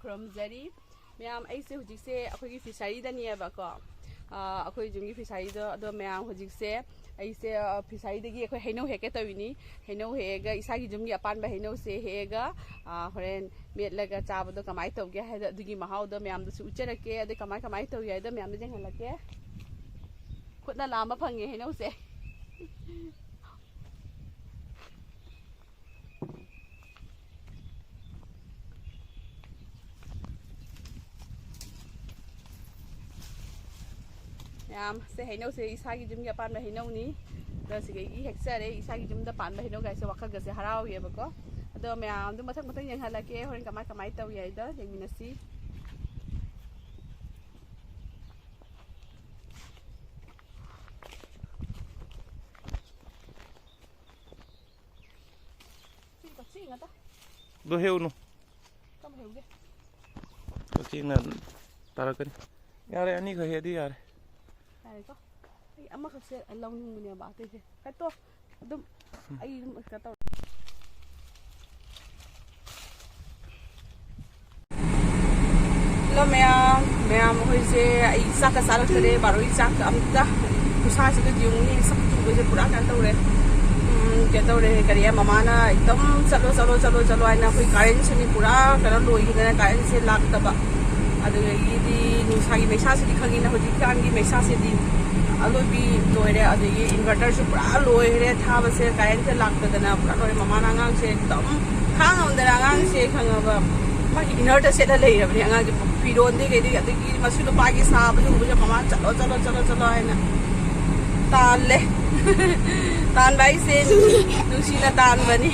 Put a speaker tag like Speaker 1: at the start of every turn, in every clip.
Speaker 1: ꯈꯨꯔꯨꯝꯖꯔꯤ ꯃꯌꯥꯝ ꯑꯩꯁꯦ ꯍꯧꯖꯤꯛꯁꯦ ꯑꯩꯈꯣꯏꯒꯤ ꯐꯤꯁꯔꯤꯗꯅꯦꯕꯀꯣ ꯑꯩꯈꯣꯏ ꯌꯨꯝꯒꯤ ꯐꯤꯁꯔꯤꯗꯣ ꯑꯗꯣ ꯃꯌꯥꯝ ꯍꯧꯖꯤꯛꯁꯦ ꯑꯩꯁꯦ ꯐꯤꯁꯔꯤꯗꯒꯤ ꯑꯩꯈꯣꯏ ꯍꯩꯅꯧ ꯍꯦꯛꯀꯦ ꯇꯧꯏꯅꯤ ꯍꯩꯅꯧ ꯍꯦꯛꯑꯒ ꯏꯁꯥꯒꯤ ꯌꯨꯝꯒꯤ ꯑꯄꯥꯟꯕ ꯍꯩꯅꯧꯁꯦ ꯍꯦꯛꯑꯒ ꯍꯣꯔꯦꯟ ꯃꯦꯠꯂꯒ ꯆꯥꯕꯗꯣ ꯀꯃꯥꯏꯅ ꯇꯧꯒꯦ ꯍꯥꯏꯗ ꯑꯗꯨꯒꯤ ꯃꯍꯥꯎꯗꯣ ꯃꯌꯥꯝꯗꯁꯨ ꯎꯠꯆꯔꯛꯀꯦ ꯑꯗꯩ ꯀꯃꯥꯏꯅ ꯇꯧꯒꯦ ꯍꯥꯏꯗ ꯃꯌꯥꯝꯗ ꯌꯦꯡꯍꯜꯂꯛꯀꯦ ꯈꯨꯠꯅ ꯂꯥꯝꯕ ꯐꯪꯉꯦ ꯍꯩꯅꯧꯁꯦ ꯃꯌꯥꯝꯁꯦ ꯍꯩꯅꯧꯁꯦ ꯏꯁꯥꯒꯤ ꯌꯨꯝꯒꯤ ꯑꯄꯥꯟꯕ ꯍꯩꯅꯧꯅꯤ ꯑꯗꯣ ꯁꯤꯒꯩꯒꯤ ꯍꯦꯛꯆꯔꯦ ꯏꯁꯥꯒꯤ ꯌꯨꯝꯗ ꯄꯥꯟꯕ ꯍꯩꯅꯧꯒꯥꯏꯁꯦ ꯋꯥꯈꯜꯒꯁꯦ ꯍꯔꯥꯎꯋꯦꯕꯀꯣ ꯑꯗꯣ ꯃꯌꯥꯝꯗꯣ ꯃꯊꯪ ꯌꯦꯡꯍꯜꯂꯛꯀꯦ ꯍꯣꯔꯦꯟ ꯀꯃꯥꯏꯅ ꯇꯧꯏ ꯍꯥꯏꯗꯣ ꯌꯦꯡꯃꯤꯟꯅꯁꯤ
Speaker 2: Do heunu.
Speaker 1: Kamu heuge.
Speaker 2: Kina tarakan. Yare ani ka hedi yare.
Speaker 1: Yare ko. Ai amma khakse lawning mune ba te he. Kato adum ai ka taw. Hello ma'am hoise ai saka salak tare baroi sak amta kusa se de jungni sak tu je pura kan tawre. Kaya tawre kariya mama na ekdam chalo aina koi current se ni pura kara loi gina current se laktaba adu gi nusagi meisa se di khagi na hoji kan gi meisa se di alobi loire adu gi inverter se pura loire tha ba se current se lakta na pura loi mama na ngang se ekdam khang am da ngang se khanga ba ma inverter se da lei rabni ngang gi piron de gi adu gi masu do pa gi sa ba ju ba mama chalo aina talle tan bai se nusi na tan bani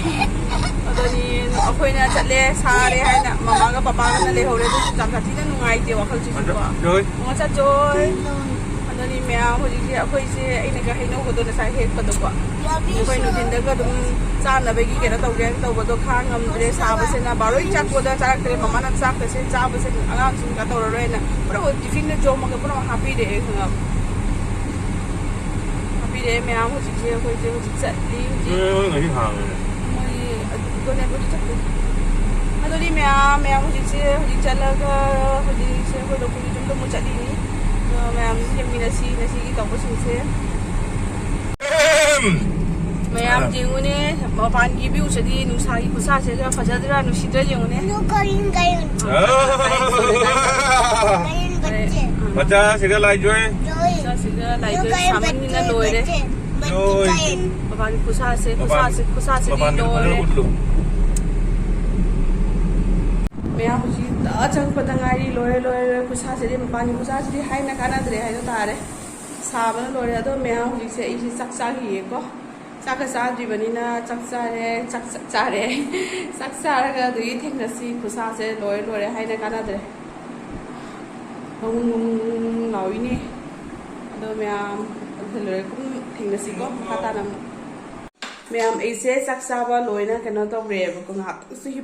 Speaker 1: adoni akhoi na chatle sare haina mama ga papa ga na le hore du jam thati na nungai te wakhal chi ba joy mo cha joy adoni mya hoji se akhoi se aina ga haino go do na sai hek padu ba akhoi no din da ga dum cha na ba gi ke na tau ge tau ba do khang am dre sa ba se na baroi chak go da charak te mama na chak se cha ba se anga chung ga tau ro na pura tiffin na jo ma ga pura happy de khang để mẹ ông hồi chiều hồi giận đi
Speaker 2: người đi hàng
Speaker 1: tôi này tôi chắc tôi đi mẹ ông hồi chiều hồi giận là hồi chiều hồi đầu chúng tôi muốn chạy đi mẹ ông xem mình là cái tổng của chúng xe mẹ ông chiều này mà bạn kia biểu sẽ đi nuôi sai của sao sẽ phải ra ra nuôi xịt ra nhiều này
Speaker 2: बच्चा सिगा लाई जोए
Speaker 1: सिगा लाई जोए सामान नि ना लोए रे
Speaker 2: जोए
Speaker 1: बाबा नि कुसा से दी लोए मैं हुजी अचंग पतंगारी लोए कुसा से दी पानी कुसा से दी हाई ना काना दरे हाई तो तारे साबन लोए अदो मैं हुजी से इसी सक्सा ही को सक्का सादी बनी ना सक्सा रे सक्सा रे दुई थेंगसी कुसा से लोए हाई ना काना दरे ngồi đó mẹ rồi cũng thình là xí có khata nằm mẹ ấy sẽ sắc xa ba lối na cái nó tao về và con hạt sẽ hip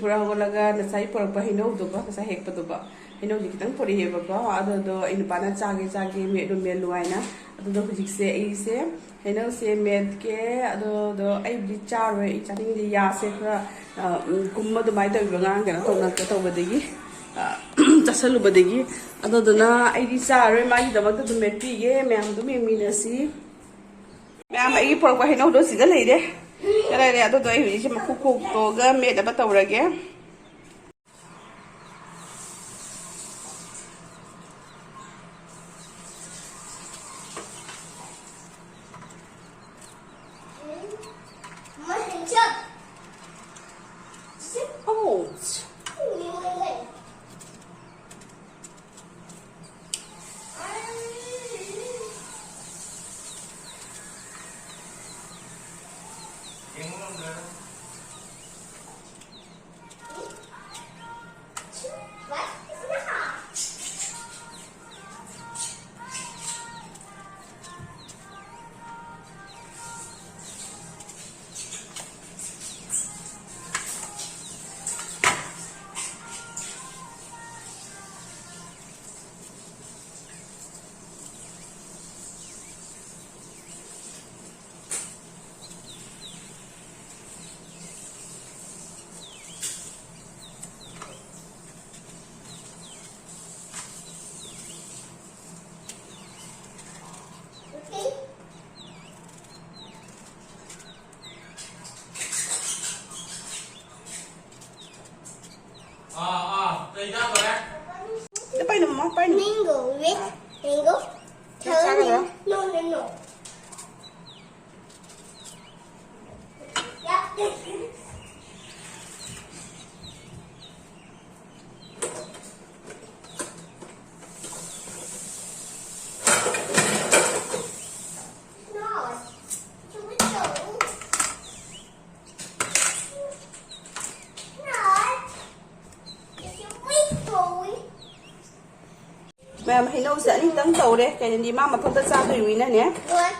Speaker 1: pura hoa laga na sai por pa hino do ba sa hek pa do ba hino ji kitang pori he ba ba ado in pana chage me do me luai na ado do hujik se ai se hino se med ke ado do ai bi char we I chating di ya se kra kumma do mai ta ga ngang na to ba de gi chasalu badegi ado dona ai di sa re mai da ba du met pi ge me am du me mi na si me am ai por ko hino do si da lei de kala re ado do ai ji ma ku to ga me da ba ta ura ge
Speaker 3: Mango, red mango.
Speaker 1: Tell me.
Speaker 3: No, no, no. Yeah.
Speaker 1: Ma'am, hinaw sa anitang tawre, kaya hindi mama punta sa ato yung ina niya.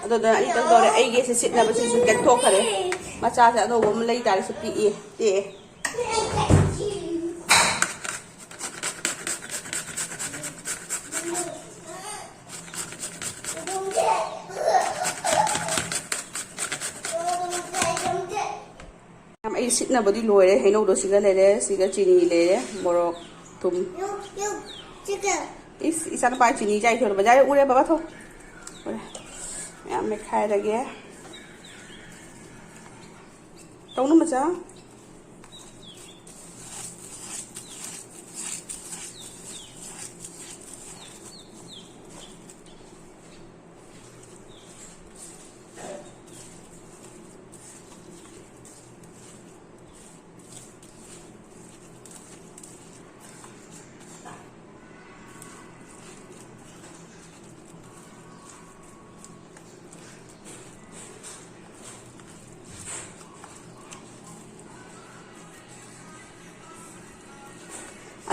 Speaker 1: Ato na anitang tawre, ay gaya sit na ba siya gagto ka rin. Macha sa ato, wamulay tali sa PE. Tiye. Ay sit na ba di loire, hinaw do siga lere, siga chini lere, morok, tum. Isa na pa chini chay thôi, bây giờ uống đây bà bắt thôi. Mẹ mày khai ra ghé. Trông nó mà sao?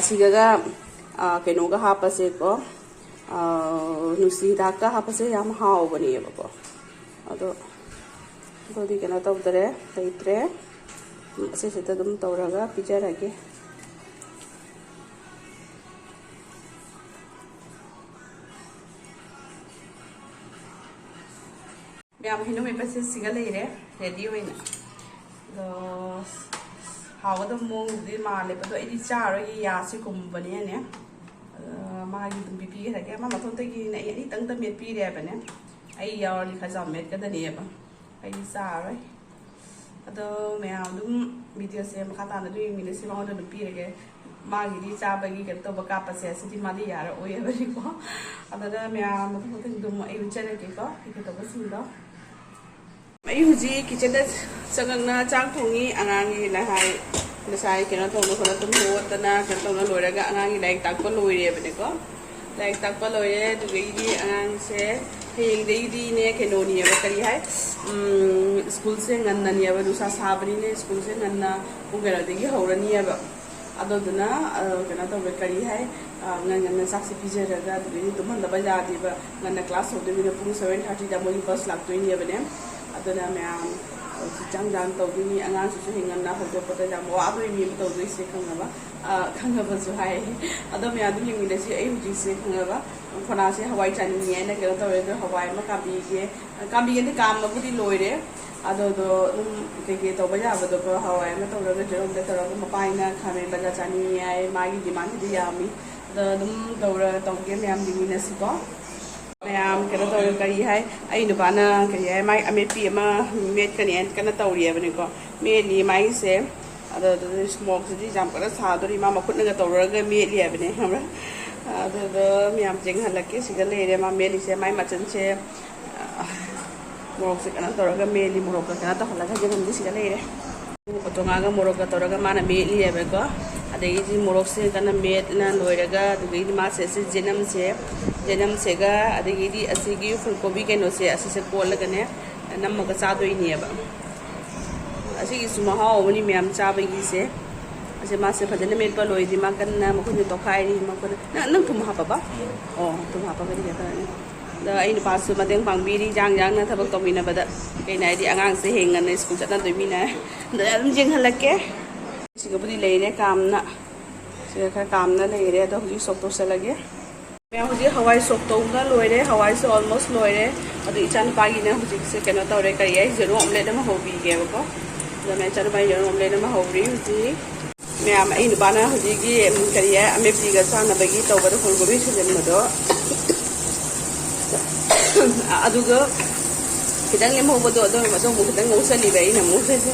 Speaker 1: Asigaga kenoga hapase ko nusi daka hapase yam haubani ko ado di kena tawdare taitre ase seta dum tawraga pijarage yam hinu me pase sigale ire ready hoina do how the mong di male but I charo ya si kumbani ne magi dum pipi ha ke mama thon te gi ne ni tang ta met pi re ba ne ai ya li kha jam met ka da ne ba ai sa rai ado me am dum video se ma khata na du mi le si ma do pi re ke magi di cha ba gi ke to ba ka pa se si di ma di ya ra o ye ba ri ko ado da me am thon te dum ai ucha re ke ko ke to ba si do Mai huji kitchen da sagang na chang thongi angangi na hai na sai kena thong ko na tum ho ta na kan thong na loi raga angangi like tak pa loi re bane ko like tak pa loi re du gi di angang se heng dei di ne keno ni ba kari hai school se ngan na ni ba du sa sa bani ne school se ngan na ungera de gi hora ni ba ado duna kena to be kari hai ngan ngan sak si pije raga du gi tum handa ba ja di ba ngan na class ho de ni pung 7:30 da mo bus lak to ni ba ne aduna ma'am chang jang to ni angang su hingan na hodo pata jam wa do mi to do se khanga ba su hai ado me adu mi le si ai ji se khanga ba phona se hawai chan ni ne ke to re hawai ma ka bi ge ni kam ma bu di loi re ado do ke to ba ja ba do ko hawai ma to re je de to ma pai na khame ba ja chan ni ai ma gi di man di ya mi do dum do re to ge me am di ni si ko Ma'am, kena tahu kari hai, ai nu bana kari hai, mai ame pi ama met kani ent kena tahu dia bani ko, met ni mai se, ada smoke jadi jam kena sah tu mama kut nengah tahu raga met dia bani, hamra, ada ma'am jeng halak ke segala dia mama met se mai macam se, morok se kena tahu raga met li morok kena tahu halak aja nanti segala dia, potong aga morok tahu raga mana met li dia bani ko, ada ini morok se kena met na loi raga, tu ini mas se jenam sega adigi asigi fulgobi ke no se asise kol ga ne namma ga cha do ni ba asigi suma ha o ni mem cha ba gi se ase ma se phajane met pa loi di ma kan na ma ko ni to khai ri ma ko nang thum ha ba oh thum ha ba ga di ta ni da ai ni pa su ma deng pang bi ri jang jang na thabak to mi na ba da kai nai di angang se heng na school chat na do mi na da am jing halak ke siga budi lei re kam na siga kha kam na lei re da hu sok to se lage मैं हुजी हवाई सोक तो उनका लोरे हवाई से almost लोरे और इचान पागी ने हुजी से कहना तो रे करिए जरूर ऑमलेट में हो भी गया वो जब मैं चल भाई जरूर ऑमलेट में हो रही हुजी मैं am इन बाना हुजी की करिए हमें पी का सा नबगी तो बड़े फूल गोभी से जन्म दो अदुगो कितने ले मोह बदो तो मुझे कितने मोसे लिबे इन मोसे से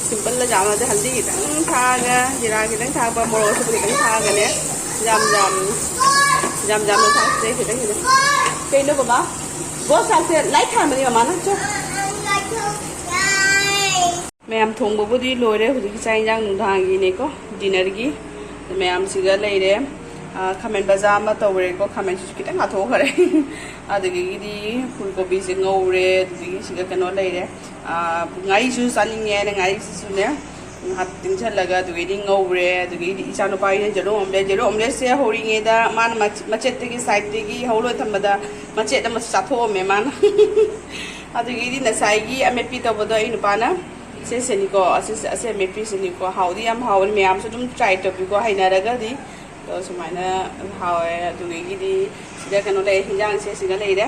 Speaker 1: सिंपल ला जामा से हल्दी कितने खागा जीरा कितने खागा मोरो से कितने खागा ने jam jam nó thang xe thì đấy cây nó baba bố sang xe lấy thang mà đi mà nó chứ mẹ em thùng bố đi lôi đấy hồi cái chai nung thang gì này có dinner gì mẹ em xí cái lấy đấy comment bazaar mà tàu rồi có comment chút cái ngã thô rồi cái đi ফুলকপি sẽ ngầu rồi cái nó lấy đấy ngay chú san nghe này ngay chú nè hạt tính chất là cái đi ngầu rồi cái đi chăn nó bay này giờ omelette sẽ hồi nghe đó mà chết cái side cái hồi rồi thầm mà mà chết mà sát thô mẹ man cái đi là sai cái em pi tàu vào đây nó bán á sẽ nico sẽ em pi sẽ nico hậu đi em hậu mẹ em sẽ chúng try tập nico hay là cái đi đó số máy nó hậu cái đi sẽ cái nó lấy hình dạng sẽ cái lấy đấy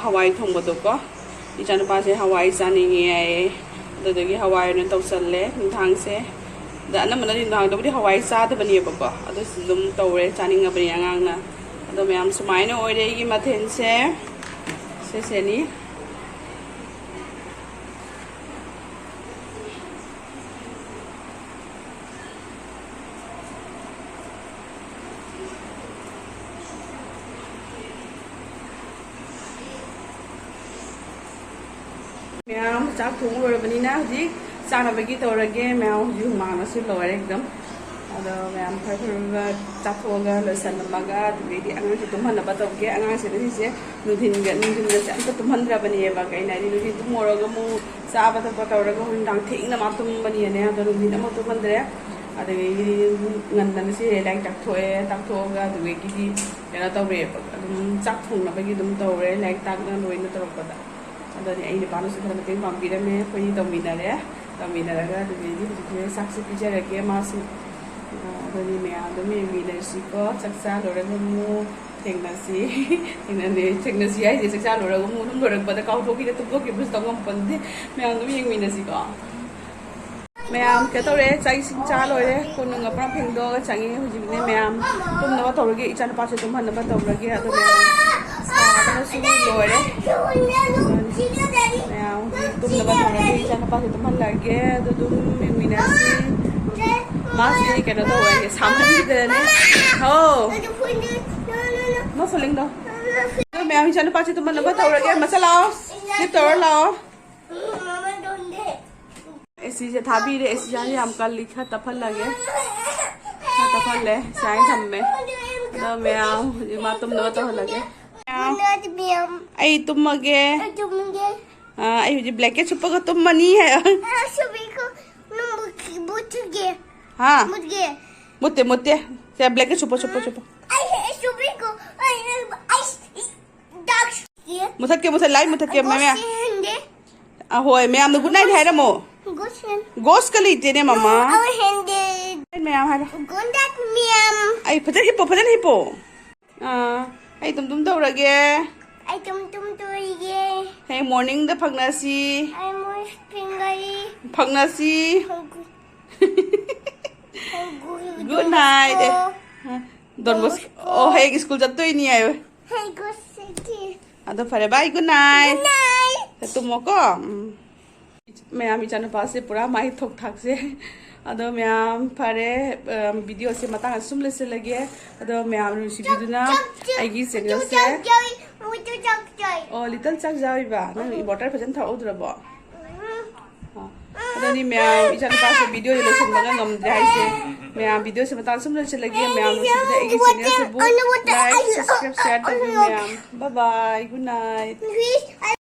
Speaker 1: Hawaii thùng một đồ có đi chăn nó bán sẽ Hawaii san nghe cái Hawaii nó tàu sân lẽ thang sẽ đã nằm ở đây thang đâu đi Hawaii xa thì bên nhiều bậc đó dùng tàu đấy chăn nghe bên nhà ngang nè rồi mẹ em số máy nó ở đây cái mà thêm sẽ ní mèo chắc thùng rồi bên này gì sang là bên kia tàu rồi cái mèo dùng mà nó sẽ lòi đấy एकदम rồi mèo phải chắc thùng cái lời sẵn mà cái đi ăn thì tụi mình là bắt đầu cái ăn sẽ đi sẽ nụ thìn sẽ ăn tụi mình ra bên này và cái này đi nụ thìn tụi mua rồi cái mua sao bắt đầu rồi cái đang thịnh là mà tụi bên này nè rồi nụ thìn nó tụi mình đấy cái ngân nó sẽ đang chắc thôi cái tụi cái gì cái nó tàu rồi chắc thùng là bên kia tụi tàu rồi đang tắc nó nuôi nó tàu rồi đó thì anh đi bán nó sẽ không tiếng bằng bị đam mê coi như tàu mình là đấy cái gì sắc sẽ bây giờ cái mà sự rồi thì mẹ đó mình là chỉ có sắc xa rồi đấy mua thành là gì ấy thì sắc xa rồi đấy mua không được bắt đầu câu thôi khi tụi tôi kịp tao không phân thì mẹ đó mình là gì có mẹ cái tàu đấy chạy xin cha rồi đấy còn đừng có phèn đồ chẳng nghe gì này mẹ tụi nó bắt đầu cái chân nó bắt đầu tụi nó bắt đầu cái tụi mẹ nó xuống rồi đấy mèo tụi nó bắt đầu cái chân nó bắt đầu tụi mình lại cái tụi mình là gì mà gì cái nó đâu cái sắm gì đấy nè thôi nó phụ linh đâu mèo chân nó bắt đầu tụi mình bắt đầu cái mà sao lo tiếp tục lo ऐसी जे था भी रे ऐसी जाने हम कल लिखा तफल लगे तफल ले साइन हम में तो मैं ये माँ तुम लोग तो लगे आई तुम मगे आई मुझे ब्लैकेट छुपा का तुम मनी है हाँ मुत्ते से ब्लैकेट छुपो मुथत के मैं ahoy मैं हमने गुड नाइट है ना मो गोस का लेते ने मामा मैं है आई फजन हिपो आई तुम तो रगे hey morning दा फगनासी good night don bos oh hey school jat to ni ayo ado fare bye good night तुम को मैं आमी चैनल पास से पूरा माही थोक थाक से अदो मैं फारे वीडियो से मता सुमले से लगे अदो मैं आम रिसीव ना आईगी चैनल से ओ लिटिल चक जाइबा नंग वाटर फजन था उद्रबो अदो नि मैं चैनल पास से वीडियो लेसन बगा ngam dre hai se मैं वीडियो से मता सुमले से लगे मैं आम रिसीव आईगी चैनल से लाइक सब्सक्राइब शेयर कर मैं bye bye good night